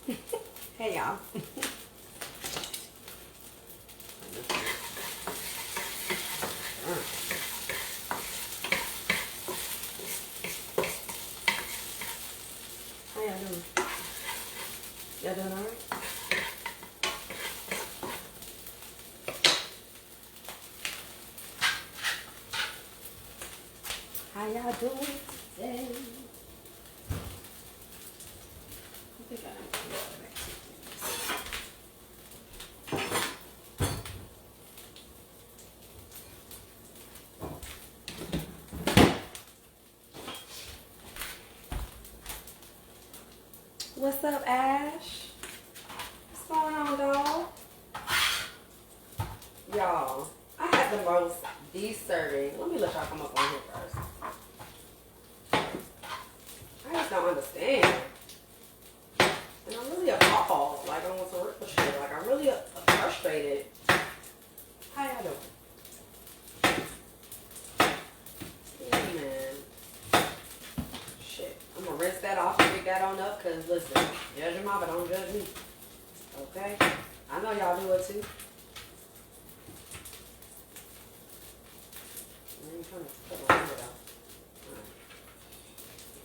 Hey y'all. How y'all doing? Y'all doing alright? How y'all doing today? I think I need to go back to this. What's up, Ash? What's going on, dog? Y'all, I had the most deserving. Let me let y'all come up on here first. I just don't understand. And I'm really appalled. Like, I want some real shit. Like, I'm really frustrated. How y'all doing? Yeah, man. Shit. I'm gonna rinse that off and pick that on up. Because, listen, judge your mama, don't judge me. Okay? I know y'all do it too. I'm trying to put my hair out. Alright.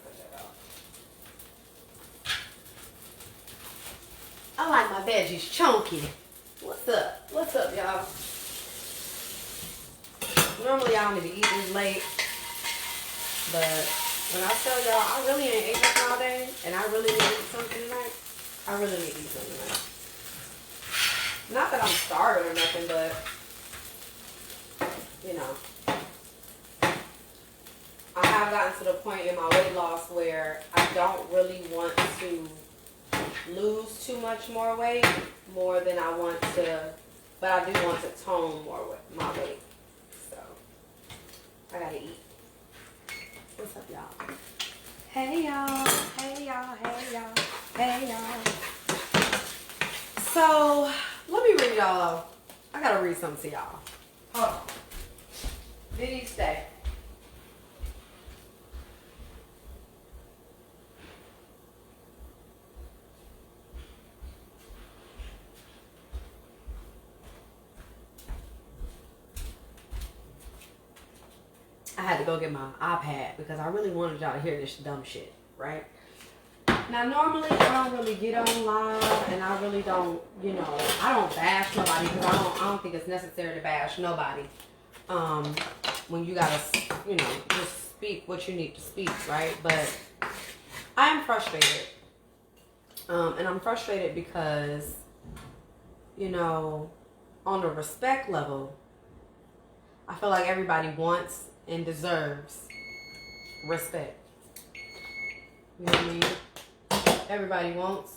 Cut that out. I like my veggies chunky. What's up? What's up, y'all? Normally, I don't even eat this late. But when I tell y'all, I really ain't ate nothing all day. And I really need to eat something tonight. I really need to eat something tonight. Not that I'm starving or nothing, but, you know. I have gotten to the point in my weight loss where I don't really want to lose too much more weight, more than I want to, but I do want to tone more with my weight. So, I gotta eat. What's up, y'all? Hey, y'all. Hey, y'all. Hey, y'all. Hey, y'all. So, let me read y'all. I gotta read something to y'all. Hold on. Did he stay? I had to go get my iPad because I really wanted y'all to hear this dumb shit, right? Now, normally I don't really get on live, and I really don't, you know, I don't bash nobody because I don't think it's necessary to bash nobody. When you gotta, you know, just speak what you need to speak, right? But I am frustrated, and I'm frustrated because, you know, on a respect level, I feel like everybody wants and deserves respect. You know what I mean? Everybody wants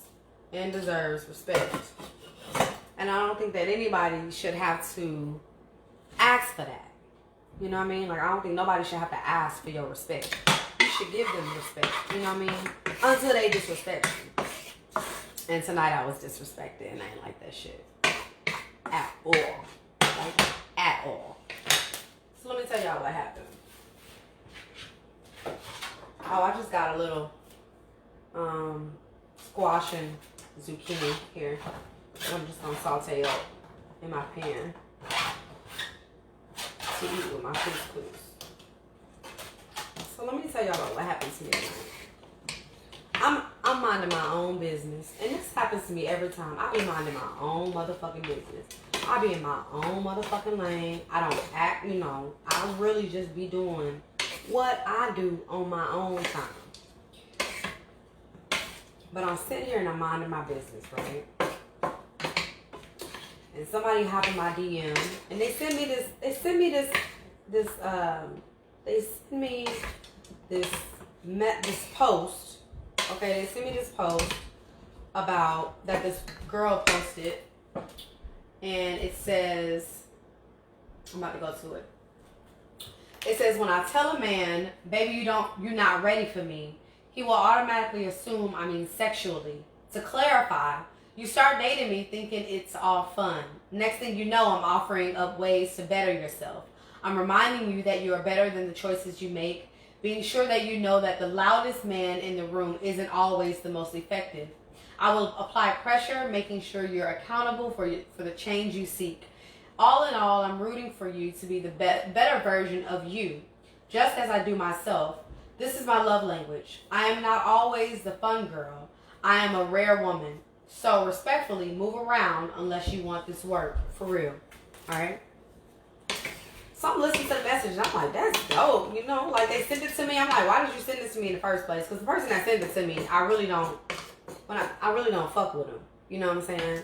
and deserves respect. And I don't think that anybody should have to ask for that. You know what I mean? Like, I don't think nobody should have to ask for your respect. You should give them respect. You know what I mean? Until they disrespect you. And tonight I was disrespected, and I ain't like that shit. At all. Like, at all. So let me tell y'all what happened. Oh, I just got a little squash and zucchini here. I'm just gonna saute up in my pan to eat with my couscous. So let me tell y'all about what happened to me tonight. I'm minding my own business, and this happens to me every time. I be minding my own motherfucking business. I be in my own motherfucking lane. I don't act, you know. I really just be doing what I do on my own time. But I'm sitting here and I'm minding my business, right? And somebody hop in my DM and they send me this post. Okay, they sent me this post about that this girl posted, and it says, I'm about to go to it. It says, when I tell a man, baby, you're not ready for me, he will automatically assume I mean sexually. To clarify, you start dating me thinking it's all fun. Next thing you know, I'm offering up ways to better yourself. I'm reminding you that you are better than the choices you make. being sure that you know that the loudest man in the room isn't always the most effective. I will apply pressure, making sure you're accountable for the change you seek. All in all, I'm rooting for you to be the better version of you, just as I do myself. This is my love language. I am not always the fun girl. I am a rare woman. So respectfully, move around unless you want this work. For real. Alright? So I'm listening to the message and I'm like, that's dope. You know, like they sent it to me. I'm like, why did you send this to me in the first place? Because the person that sent it to me, I really don't fuck with them. You know what I'm saying?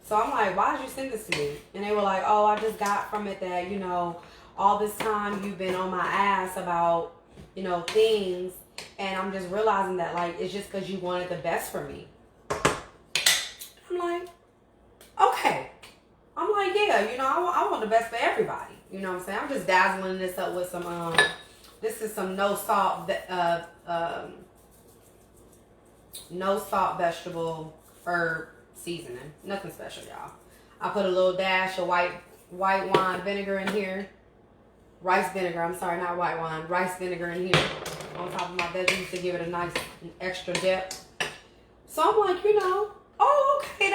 So I'm like, why did you send this to me? And they were like, oh, I just got from it that, you know, all this time you've been on my ass about, you know, things. And I'm just realizing that, like, it's just because you wanted the best for me. I'm like, okay. I'm like, yeah, you know, I want the best for everybody. You know what I'm saying? I'm just dazzling this up with some, this is some no salt vegetable herb seasoning. Nothing special, y'all. I put a little dash of white wine vinegar in here. Rice vinegar, I'm sorry, not white wine. Rice vinegar in here on top of my veggies to give it a nice extra depth. So I'm like, you know, oh, okay,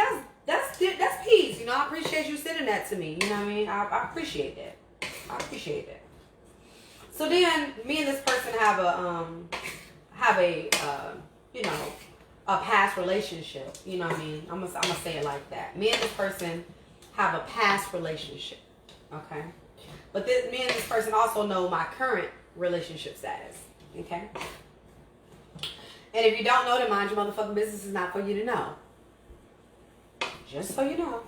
that's peace. You know, I appreciate you sending that to me. You know what I mean? I appreciate that. I appreciate that. So then, me and this person have a you know, a past relationship. You know what I mean? I'm gonna say it like that. Me and this person have a past relationship. Okay? But me and this person also know my current relationship status. Okay? And if you don't know, then mind your motherfucking business is not for you to know. Just so you know.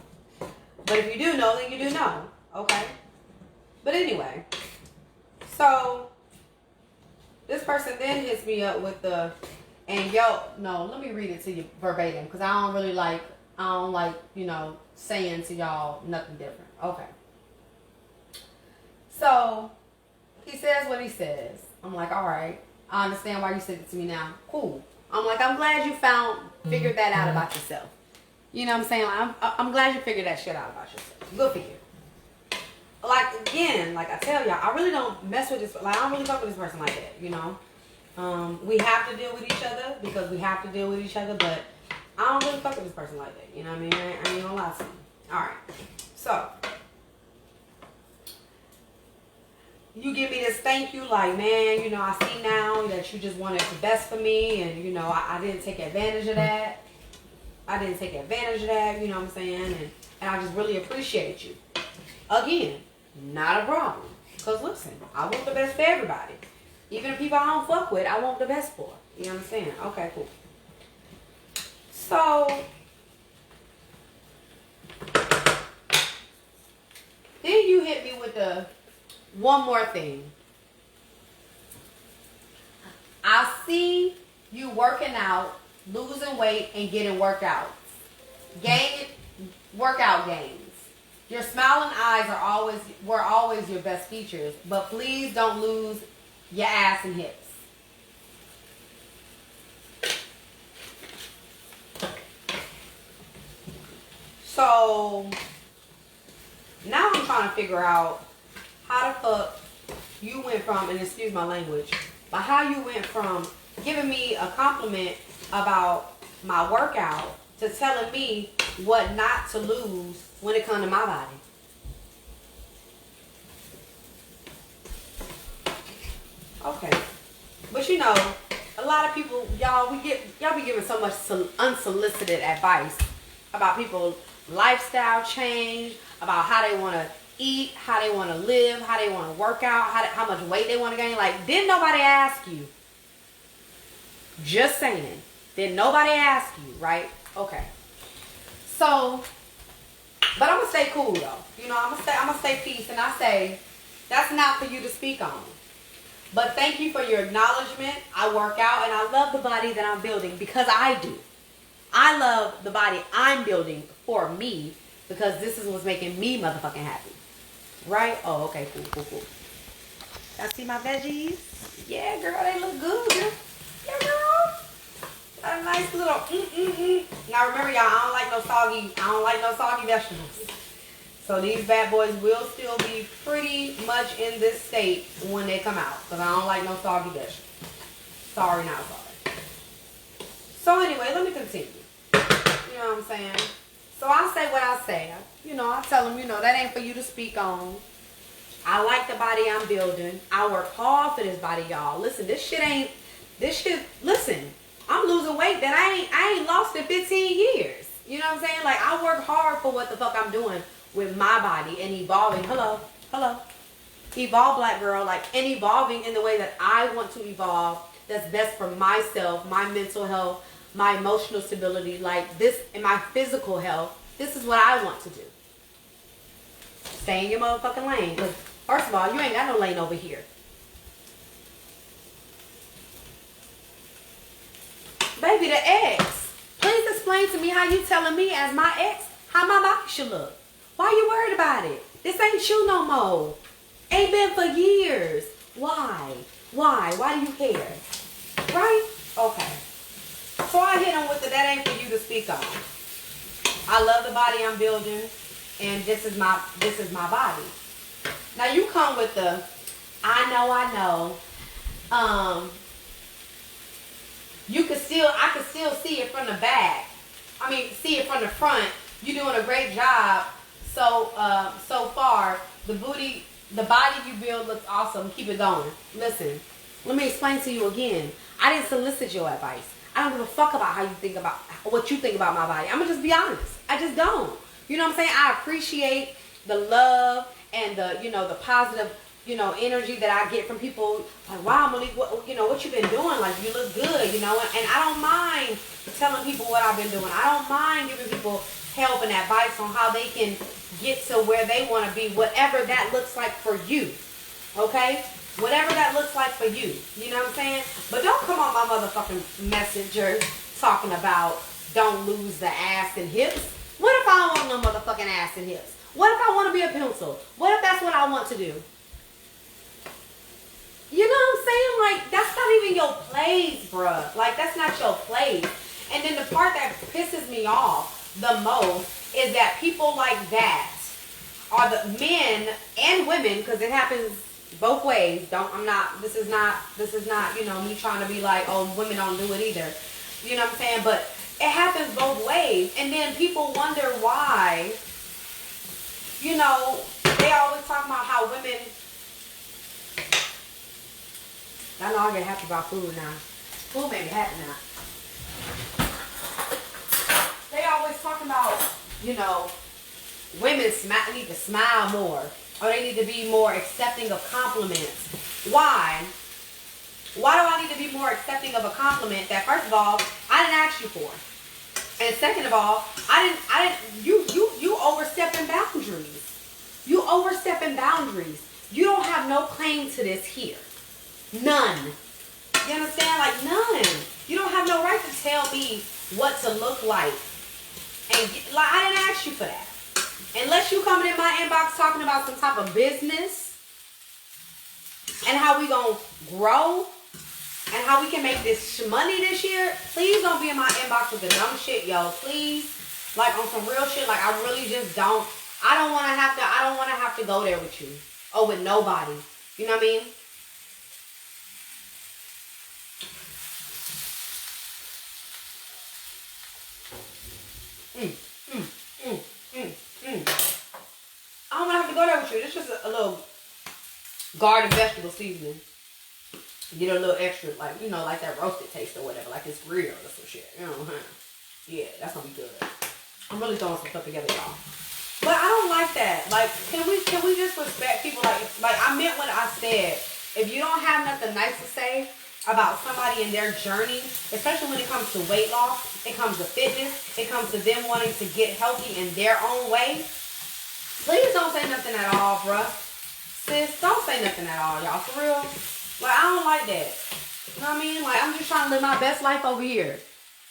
But if you do know, then you do know. Okay? But anyway. So, this person then hits me up with let me read it to you verbatim. Because I don't like, you know, saying to y'all nothing different. Okay. So, he says what he says. I'm like, all right. I understand why you said it to me now. Cool. I'm like, I'm glad you figured that out about yourself. You know what I'm saying? Like, I'm glad you figured that shit out about yourself. Good for you. Like, again, like I tell y'all, I really don't mess with this. Like, I don't really talk with this person like that, you know? We have to deal with each other because we have to deal with each other, but I don't really fuck with this person like that. You know what I mean? I ain't gonna lie to you. Alright. So, you give me this thank you, like, man, you know, I see now that you just wanted the best for me, and, you know, I didn't take advantage of that. You know what I'm saying? And I just really appreciate you. Again, not a problem. Because, listen, I want the best for everybody. Even the people I don't fuck with, I want the best for. You know what I'm saying? Okay, cool. So, then you hit me with the one more thing. I see you working out, losing weight, and getting workouts. Workout gains. Your smiling eyes were always your best features, but please don't lose your ass and hips. So now I'm trying to figure out how the fuck you went from, and excuse my language, but how you went from giving me a compliment about my workout to telling me what not to lose when it comes to my body. Okay. But you know, a lot of people, y'all be giving so much unsolicited advice about people's lifestyle change, about how they want to eat, how they want to live, how they want to work out, how much weight they want to gain. Like, didn't nobody ask you? Just saying. Didn't nobody ask you, right? Okay. So, but I'm going to stay cool, though. You know, I'm going to stay peace, and I say, that's not for you to speak on. But thank you for your acknowledgement. I work out, and I love the body that I'm building because I do. I love the body I'm building for me because this is what's making me motherfucking happy. Right? Oh, okay, cool. Y'all see my veggies? Yeah, girl, they look good. Yeah, girl. Got a nice little Now remember, y'all, I don't like no soggy vegetables. So these bad boys will still be pretty much in this state when they come out. Because I don't like no soggy dish. Sorry, not sorry. So anyway, let me continue. You know what I'm saying? So I say what I say. You know, I tell them, you know, that ain't for you to speak on. I like the body I'm building. I work hard for this body, y'all. Listen, listen, I'm losing weight that I ain't lost in 15 years. You know what I'm saying? Like, I work hard for what the fuck I'm doing with my body and evolving. Hello. Evolve, black girl. Like, and evolving in the way that I want to evolve. That's best for myself, my mental health, my emotional stability, like this, and my physical health. This is what I want to do. Stay in your motherfucking lane. Because first of all, you ain't got no lane over here. Baby, the ex. Please explain to me how you telling me as my ex how my body should look. Why you worried about it? This ain't you no more. Ain't been for years. Why? Why do you care? Right? Okay. So I hit him with that ain't for you to speak on. I love the body I'm building, and this is my body. Now you come with the I know. I can still see it from the back. I mean, see it from the front. You're doing a great job. So far, the body you build looks awesome. Keep it going. Listen, let me explain to you again. I didn't solicit your advice. I don't give a fuck about how you think about what you think about my body. I'm gonna just be honest. I just don't. You know what I'm saying? I appreciate the love and the the positive energy that I get from people. Like, wow, Malik, what you been doing? Like, you look good, and I don't mind telling people what I've been doing. I don't mind giving people help and advice on how they can get to where they want to be, whatever that looks like for you. Okay? Whatever that looks like for you. You know what I'm saying? But don't come on my motherfucking messenger talking about don't lose the ass and hips. What if I don't want no motherfucking ass and hips? What if I want to be a pencil? What if that's what I want to do? You know what I'm saying? Like, that's not even your place, bruh. Like, that's not your place. And then the part that pisses me off the most is that people like that are the men and women, because it happens both ways. This is not, me trying to be like, oh, women don't do it either. You know what I'm saying? But it happens both ways. And then people wonder why, they always talk about how women, I know I get happy about food now. Food made me happy now. They always talking about, women need to smile more. Or they need to be more accepting of compliments. Why? Why do I need to be more accepting of a compliment that, first of all, I didn't ask you for? And second of all, you overstepping boundaries. You overstepping boundaries. You don't have no claim to this here. None. You understand? Like, none. You don't have no right to tell me what to look like. And I didn't ask you for that. Unless you coming in my inbox talking about some type of business and how we gonna grow and how we can make this money this year, please don't be in my inbox with the dumb shit, yo. Please, like, on some real shit. Like, I really just don't. I don't want to have to go there with you or with nobody. You know what I mean? I don't want to have to go there with you. It's just a little garden vegetable seasoning. Get a little extra, like, like that roasted taste or whatever. Like it's real or some shit. Yeah, that's going to be good. I'm really throwing some stuff together, y'all. But I don't like that. Like, can we just respect people? Like I meant what I said. If you don't have nothing nice to say about somebody in their journey, especially when it comes to weight loss, it comes to fitness, it comes to them wanting to get healthy in their own way, please don't say nothing at all, bruh. Sis, don't say nothing at all, y'all. For real. Like, I don't like that. You know what I mean? Like, I'm just trying to live my best life over here.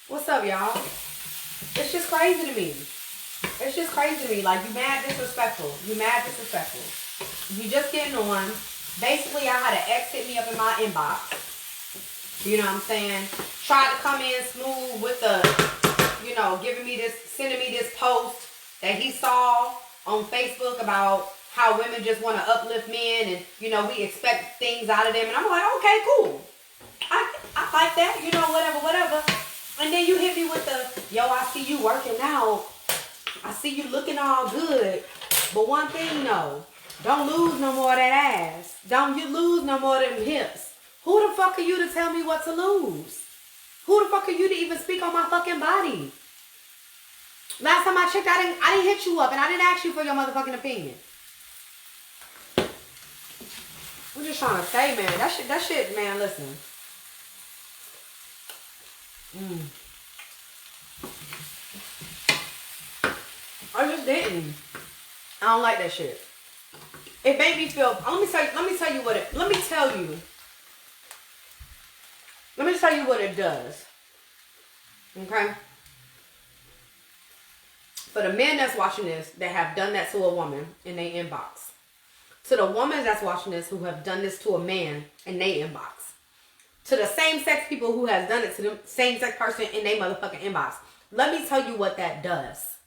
What's up, y'all? It's just crazy to me. It's just crazy to me. Like, you mad disrespectful. You mad disrespectful. You just getting on. Basically, I had an ex hit me up in my inbox. You know what I'm saying? Tried to come in smooth with the, sending me this post that he saw on Facebook about how women just want to uplift men and, you know, we expect things out of them. And I'm like, okay, cool. I like that, you know, whatever. And then you hit me with the, yo, I see you working out. I see you looking all good. But one thing, no. Don't lose no more of that ass. Don't you lose no more of them hips. Who the fuck are you to tell me what to lose? Who the fuck are you to even speak on my fucking body? Last time I checked, I didn't hit you up and I didn't ask you for your motherfucking opinion. I'm just trying to say, man. That shit, man, listen. I just didn't. I don't like that shit. It made me feel. Let me tell you what it does. Okay. For the men that's watching this that have done that to a woman in their inbox. To the women that's watching this who have done this to a man in their inbox. To the same-sex people who has done it to the same-sex person in their motherfucking inbox. Let me tell you what that does.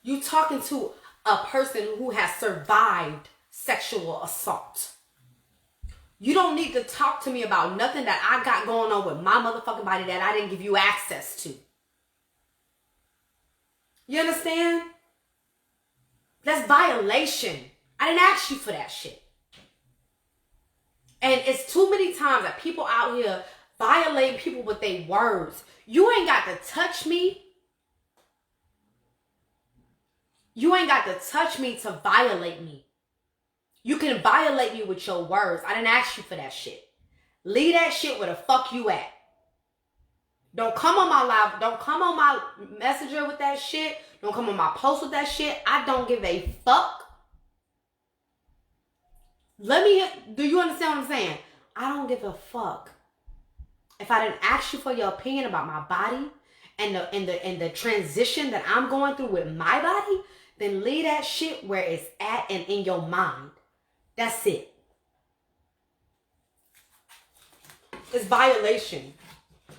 You talking to a person who has survived sexual assault. You don't need to talk to me about nothing that I got going on with my motherfucking body that I didn't give you access to. You understand? That's violation. I didn't ask you for that shit. And it's too many times that people out here violate people with their words. You ain't got to touch me. You ain't got to touch me to violate me. You can violate me with your words. I didn't ask you for that shit. Leave that shit where the fuck you at. Don't come on my live. Don't come on my messenger with that shit. Don't come on my post with that shit. I don't give a fuck. Do you understand what I'm saying? I don't give a fuck. If I didn't ask you for your opinion about my body and the transition that I'm going through with my body, then leave that shit where it's at and in your mind. That's it. It's violation.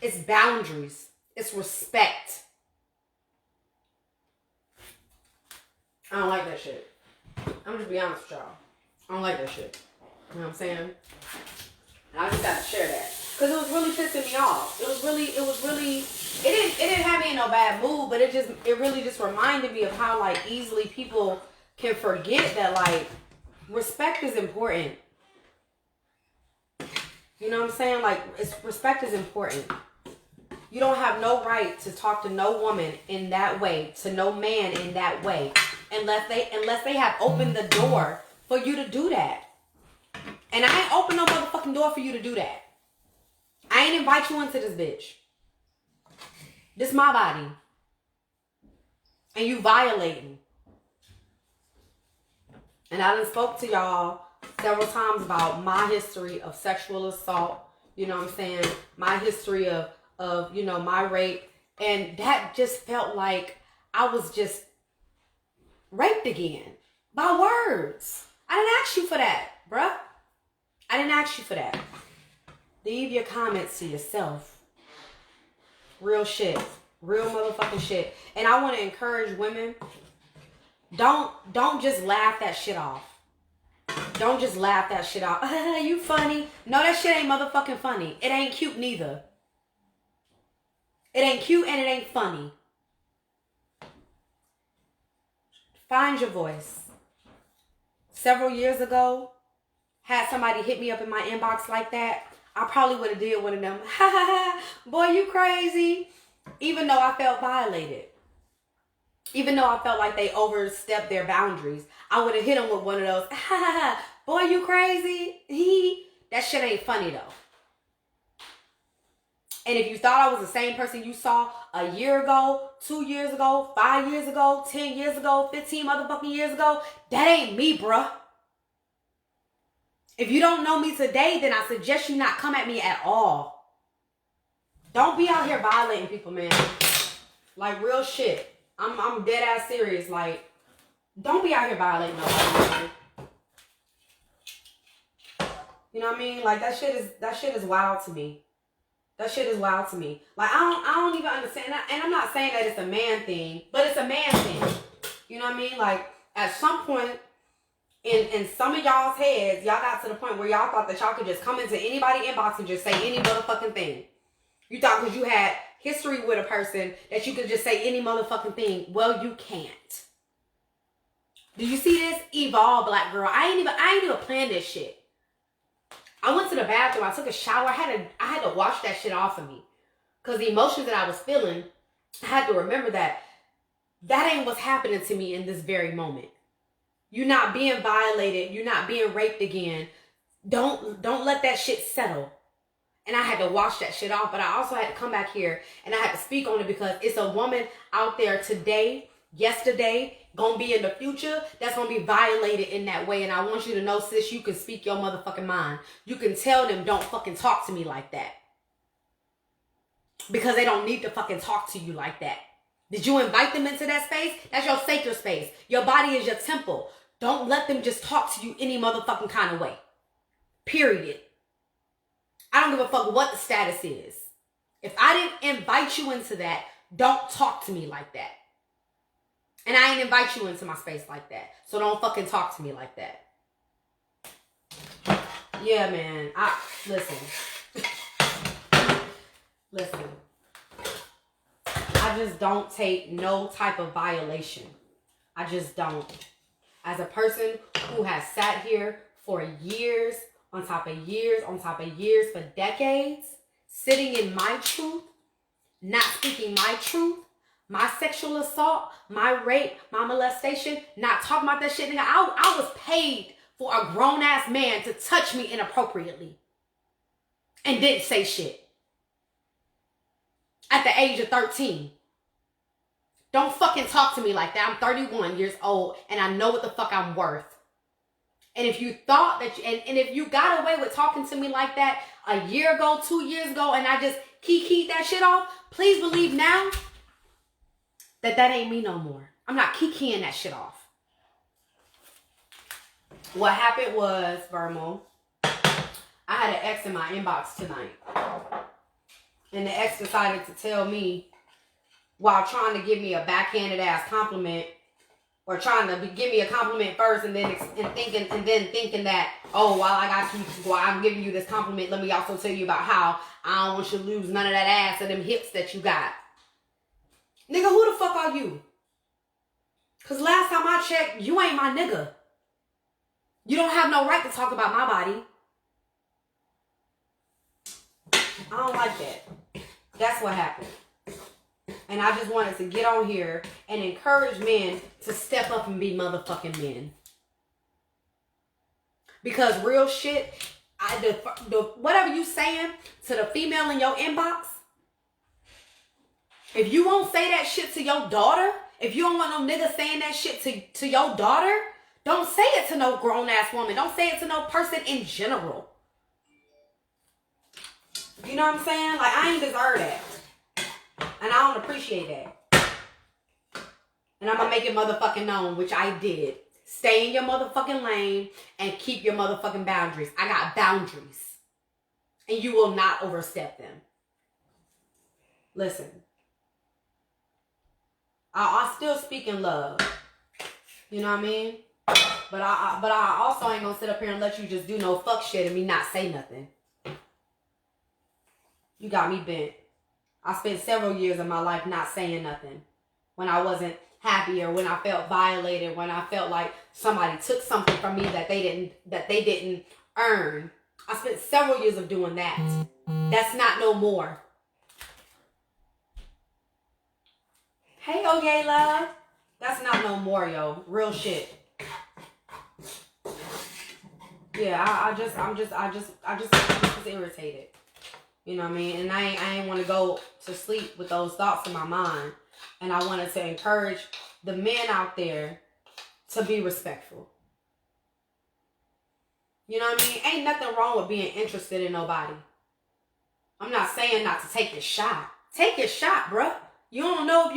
It's boundaries. It's respect. I don't like that shit. I'm just be honest with y'all. I don't like that shit. You know what I'm saying? And I just gotta share that. Cause it was really pissing me off. It didn't have me in no bad mood, but it really just reminded me of how like easily people can forget that like respect is important. You know what I'm saying? Like respect is important. You don't have no right to talk to no woman in that way, to no man in that way, unless they have opened the door for you to do that. And I ain't open no motherfucking door for you to do that. I ain't invite you into this bitch. This my body. And you violating. And I done spoke to y'all several times about my history of sexual assault. You know what I'm saying? My history of you know, my rape. And that just felt like I was just raped again. By words. I didn't ask you for that, bruh. I didn't ask you for that. Leave your comments to yourself. Real shit. Real motherfucking shit. And I want to encourage women. Don't just laugh that shit off. Don't just laugh that shit off. You funny. No, that shit ain't motherfucking funny. It ain't cute neither. It ain't cute and it ain't funny. Find your voice. Several years ago, had somebody hit me up in my inbox like that, I probably would have did one of them, ha ha ha, boy, you crazy. Even though I felt violated. Even though I felt like they overstepped their boundaries, I would have hit them with one of those, ha ha ha, boy, you crazy. That shit ain't funny though. And if you thought I was the same person you saw a year ago, 2 years ago, 5 years ago, 10 years ago, 15 motherfucking years ago, that ain't me, bruh. If you don't know me today, then I suggest you not come at me at all. Don't be out here violating people, man. Like, real shit. I'm dead ass serious. Like, don't be out here violating nobody, man. You know what I mean? Like, that shit is wild to me. That shit is wild to me. Like, I don't even understand that. And I'm not saying that it's a man thing, but it's a man thing. You know what I mean? Like, at some point, in some of y'all's heads, y'all got to the point where y'all thought that y'all could just come into anybody's inbox and just say any motherfucking thing. You thought because you had history with a person that you could just say any motherfucking thing. Well, you can't. Do you see this? Evolve, black girl. I ain't even planned this shit. I went to the bathroom. I took a shower. I had to wash that shit off of me. Because the emotions that I was feeling, I had to remember that ain't what's happening to me in this very moment. You're not being violated. You're not being raped again. Don't let that shit settle. And I had to wash that shit off. But I also had to come back here and I had to speak on it because it's a woman out there today, yesterday, gonna be in the future that's gonna be violated in that way. And I want you to know, sis, you can speak your motherfucking mind. You can tell them, don't fucking talk to me like that. Because they don't need to fucking talk to you like that. Did you invite them into that space? That's your sacred space. Your body is your temple. Don't let them just talk to you any motherfucking kind of way. Period. I don't give a fuck what the status is. If I didn't invite you into that, don't talk to me like that. And I ain't invite you into my space like that. So don't fucking talk to me like that. Yeah, man. Listen. Listen. I just don't take no type of violation. I just don't. As a person who has sat here for years, on top of years, on top of years, for decades, sitting in my truth, not speaking my truth, my sexual assault, my rape, my molestation, not talking about that shit. Nigga, I was paid for a grown-ass man to touch me inappropriately and didn't say shit at the age of 13. Don't fucking talk to me like that. I'm 31 years old and I know what the fuck I'm worth. And if you thought that, and if you got away with talking to me like that a year ago, 2 years ago, and I just keyed that shit off, please believe now that ain't me no more. I'm not keying that shit off. What happened was, Vermo, I had an ex in my inbox tonight. And the ex decided to tell me, while trying to give me a backhanded ass compliment, or trying to give me a compliment first and then thinking that, oh, while I'm giving you this compliment, let me also tell you about how I don't want you to lose none of that ass or them hips that you got. Nigga, who the fuck are you? Because last time I checked, you ain't my nigga. You don't have no right to talk about my body. I don't like that. That's what happened. And I just wanted to get on here and encourage men to step up and be motherfucking men. Because real shit, whatever you saying to the female in your inbox, if you won't say that shit to your daughter, if you don't want no nigga saying that shit to your daughter, don't say it to no grown-ass woman. Don't say it to no person in general. You know what I'm saying? Like, I ain't deserve that. And I don't appreciate that. And I'm going to make it motherfucking known, which I did. Stay in your motherfucking lane and keep your motherfucking boundaries. I got boundaries. And you will not overstep them. Listen. I still speak in love. You know what I mean? But I also ain't going to sit up here and let you just do no fuck shit and me not say nothing. You got me bent. I spent several years of my life not saying nothing. When I wasn't happy or when I felt violated, when I felt like somebody took something from me that they didn't earn. I spent several years of doing that. That's not no more. Hey, okay, love. That's not no more, yo. Real shit. Yeah, I'm just irritated. You know what I mean? And I ain't want to go to sleep with those thoughts in my mind. And I wanted to encourage the men out there to be respectful. You know what I mean? Ain't nothing wrong with being interested in nobody. I'm not saying not to take your shot. Take your shot, bruh. You don't know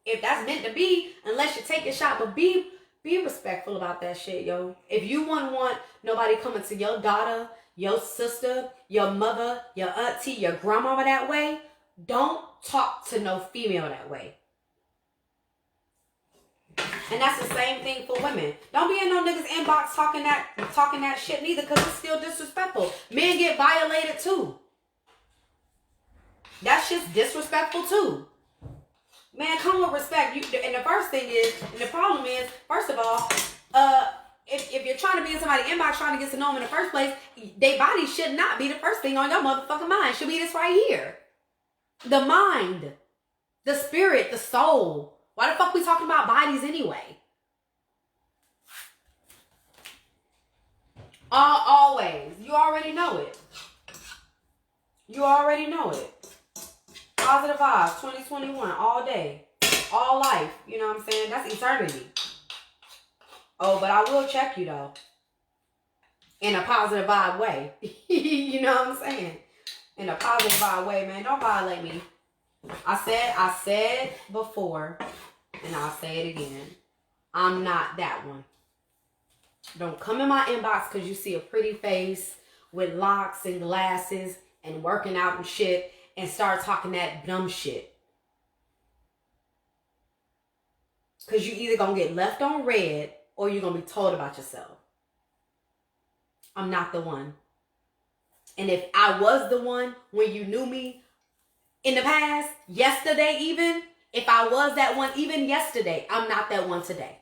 if that's meant to be unless you take your shot. But be respectful about that shit, yo. If you wouldn't want nobody coming to your daughter, your sister, your mother, your auntie, your grandmama that way, don't talk to no female that way. And that's the same thing for women. Don't be in no niggas inbox talking that shit neither, because it's still disrespectful. Men get violated too. That shit's disrespectful too. Man, come with respect. And the first thing is, and the problem is, first of all, if you're trying to be in somebody's inbox trying to get to know them in the first place, their body should not be the first thing on your motherfucking mind. It should be this right here. The mind, the spirit, the soul. Why the fuck we talking about bodies anyway? Always. You already know it. You already know it. Positive vibes, 2021, all day, all life. You know what I'm saying? That's eternity. Oh, but I will check you though. In a positive vibe way. You know what I'm saying? In a positive vibe way, man. Don't violate me. I said before, and I'll say it again. I'm not that one. Don't come in my inbox because you see a pretty face with locks and glasses and working out and shit and start talking that dumb shit. Because you either going to get left on red or you're going to be told about yourself. I'm not the one. And if I was the one when you knew me in the past, yesterday even, if I was that one even yesterday, I'm not that one today.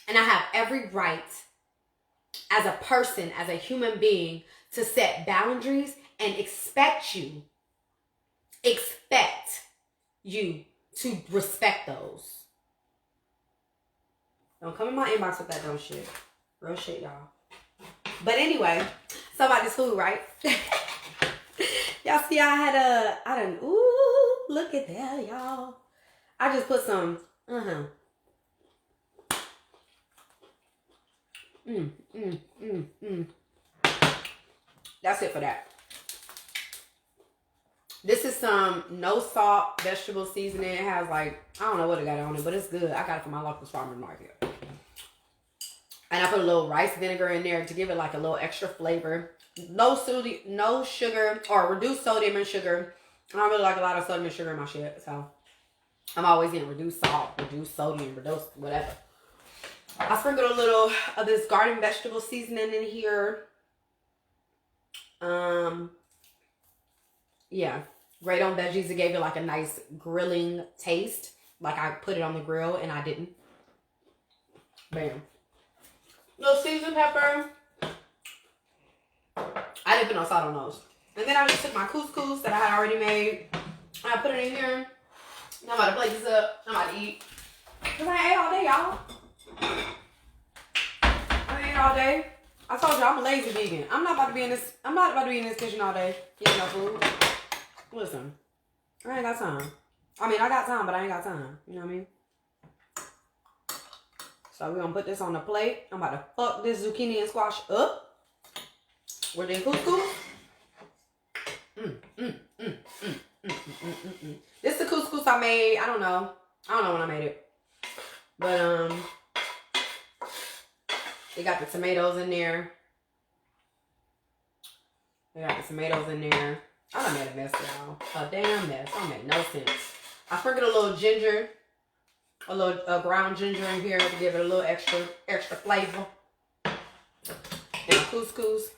And I have every right as a person, as a human being, to set boundaries and expect you to respect those. Don't come in my inbox with that dumb shit. Real shit, y'all. But anyway, somebody's food, right? Y'all see ooh, look at that, y'all. I just put some, That's it for that. This is some no salt vegetable seasoning. It has like, I don't know what it got on it, but it's good. I got it from my local farmer's market. And I put a little rice vinegar in there to give it like a little extra flavor. No sugar, or reduced sodium and sugar. I don't really like a lot of sodium and sugar in my shit, so I'm always getting reduced salt, reduced sodium, reduced whatever. I sprinkled a little of this garden vegetable seasoning in here. Yeah, great on veggies. It gave it like a nice grilling taste. Like I put it on the grill and I didn't. Bam. Little seasoned pepper. I didn't put no salt on those. And then I just took my couscous that I had already made. And I put it in here. I'm about to plate this up. I'm about to eat. Because I ate all day, y'all. I ate all day. I told you I'm a lazy vegan. I'm not about to be in this kitchen all day eating no food. Listen, I ain't got time. I mean, I got time, but I ain't got time. You know what I mean? So we're gonna put this on the plate. I'm about to fuck this zucchini and squash up with the couscous. This is the couscous I made. I don't know when I made it, but they got the tomatoes in there. I done made a mess, y'all. A damn mess. That made no sense. I sprinkled a little ginger, a little ground ginger in here to give it a little extra flavor. And couscous.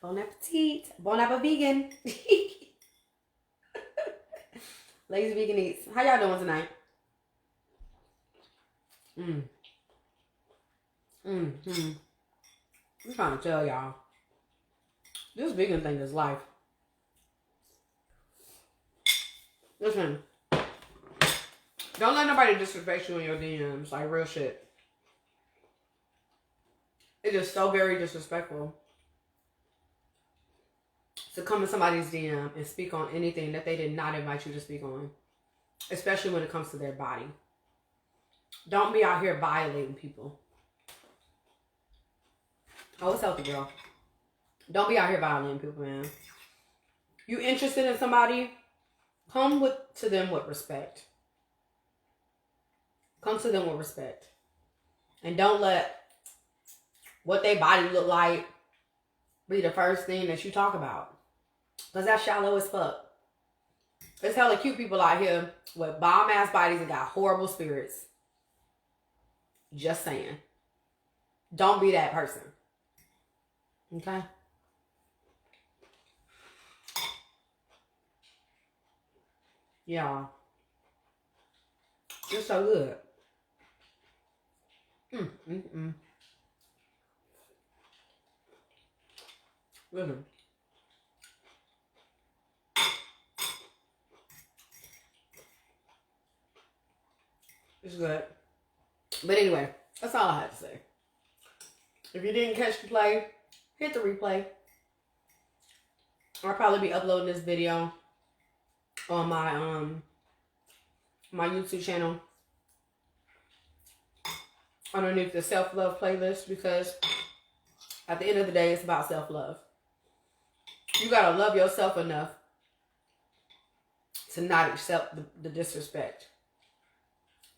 Bon appetit. Bon appetit vegan. Lazy vegan eats. How y'all doing tonight? I'm trying to tell y'all. This vegan thing is life. Listen. Don't let nobody disrespect you in your DMs. Like real shit. It is so very disrespectful to come in somebody's DM and speak on anything that they did not invite you to speak on. Especially when it comes to their body. Don't be out here violating people. Oh, it's healthy, girl. Don't be out here violating people, man. You interested in somebody? Come to them with respect. Come to them with respect. And don't let what their body look like be the first thing that you talk about. Because that's shallow as fuck. There's hella cute people out here with bomb ass bodies and got horrible spirits. Just saying. Don't be that person. Okay? Y'all. It's so good. Listen. It's good. But anyway, that's all I had to say. If you didn't catch the play, hit the replay. I'll probably be uploading this video on my YouTube channel underneath the self-love playlist, because at the end of the day, it's about self-love. You gotta love yourself enough to not accept the disrespect.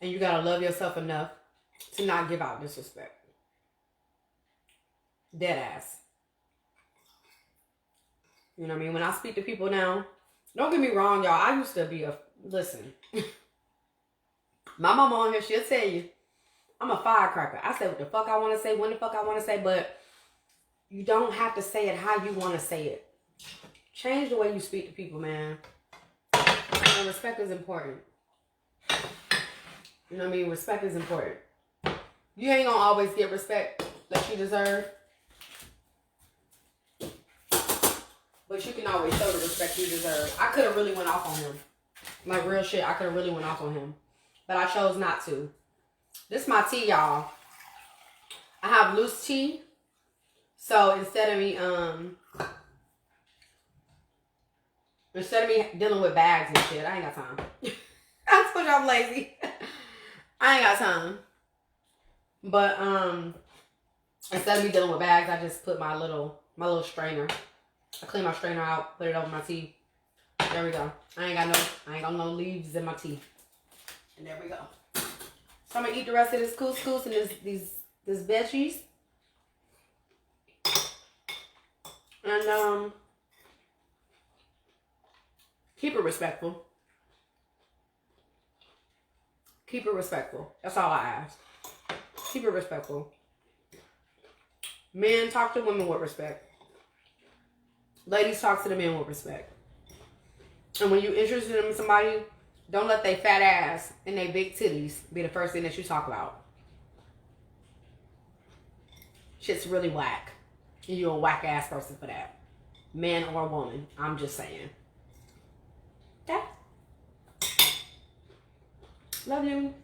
And you gotta love yourself enough to not give out disrespect. Dead ass. You know what I mean? When I speak to people now, don't get me wrong, y'all. I used to be listen. My mama on here, she'll tell you, I'm a firecracker. I say what the fuck I want to say, when the fuck I want to say, but you don't have to say it how you want to say it. Change the way you speak to people, man. And respect is important. You know what I mean? Respect is important. You ain't gonna always get respect that you deserve, but you can always show the respect you deserve. I could have really went off on him. Like, real shit, I could have really went off on him. But I chose not to. This is my tea, y'all. I have loose tea. So instead of me dealing with bags and shit, I ain't got time. I told you I'm lazy. I ain't got time. But instead of me dealing with bags, I just put my little strainer. I clean my strainer out, put it over my tea. There we go. I ain't got no leaves in my tea. And there we go. So I'm gonna eat the rest of this couscous and this veggies. And keep it respectful. Keep it respectful. That's all I ask. Keep it respectful. Men, talk to women with respect. Ladies, talk to the men with respect. And when you're interested in somebody, don't let they fat ass and they big titties be the first thing that you talk about. Shit's really whack. And you're a whack ass person for that. Man or woman. I'm just saying. Okay? Love you.